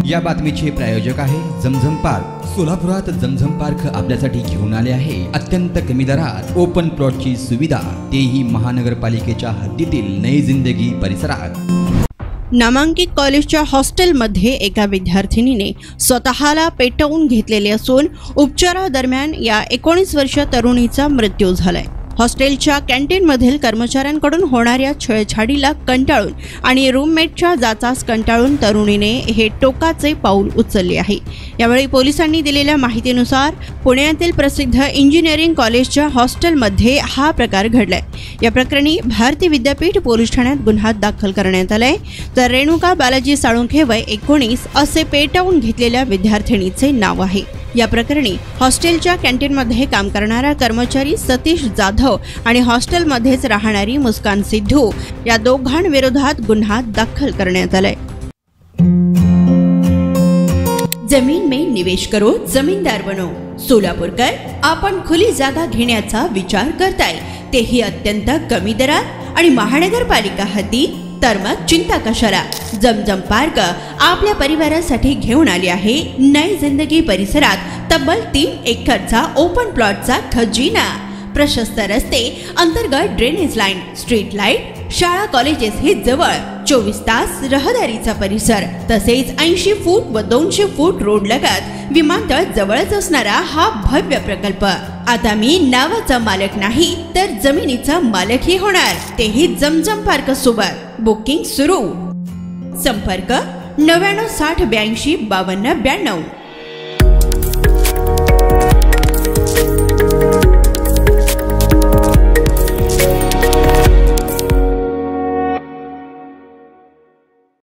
या बातमीचे प्रायोजक आहे जमझम पार्क। सोलापुरात जमझम पार्क आपल्यासाठी घेऊन आले आहे अत्यंत कमी दरात ओपन प्लॉटची सुविधा, तेही महानगरपालिकेच्या हद्दीतील नई जिंदगी परिसरात। नामांकित कॉलेजच्या हॉस्टेलमध्ये एका विद्यार्थिनीने स्वतःला पेटवून घेतलेले असून उपचारादरम्यान या 19 वर्षीय तरुणीचा मृत्यू झालाय। हॉस्टेलच्या कॅन्टीनमधील कर्मचाऱ्यांकडून होणाऱ्या छळछाडीला कंटाळून आणि रूममेटच्या जाचास कंटाळून तरुणीने हे टोकाचे पाऊल उचलले आहे। यावेळी पोलिसांनी दिलेल्या माहितीनुसार पुण्यातील प्रसिद्ध इंजिनिअरिंग कॉलेजच्या हॉस्टेलमध्ये हा प्रकार घडलाय। या प्रकरणी भारती विद्यापीठ पोलीस ठाण्यात गुन्हा दाखल करण्यात आलाय। तर रेणुका बालाजी साळुंखे वय 19 असे पेटवून घेतलेल्या विद्यार्थिनीचे नाव आहे। या प्रकरणी हॉस्टेलच्या कॅन्टीनमध्ये काम करणारा कर्मचारी सतीश जाधव आणि हॉस्टेलमध्येच राहणारी मुस्कान सिद्धू या दोघांविरोधात गुन्हा दाखल करण्यात आलाय। जमीन में निवेश करो, जमीनदार बनो। सोलापूरकर आपण खुली जागा घेण्याचा विचार करताय, तेही अत्यंत कमी दरात आणि महानगरपालिका हद्दीत, तर मग चिंता कशाला। जमझम पार्क आपल्या परिवारासाठी घेऊन आली आहे नई जिंदगी परिसरात तब्बल 3 एकरचा ओपन प्लॉटचा खजिना। प्रशस्त रस्ते, अंतर्गत ड्रेनेज लाईन, स्ट्रीट लाईट, शाळा कॉलेजेस हे जवळ, 24 तास रहदारीचा परिसर, तसेच 80 फूट व 200 फूट रोड लगत विमानतळ जवळच असणारा हा भव्य प्रकल्प। आता मी नावाचा मालक नाही तर जमिनीचा मालकही होणार, तेही जमझम पार्क सोबत। बुकिंग सुरू। संपर्क 99 60 82 52 92।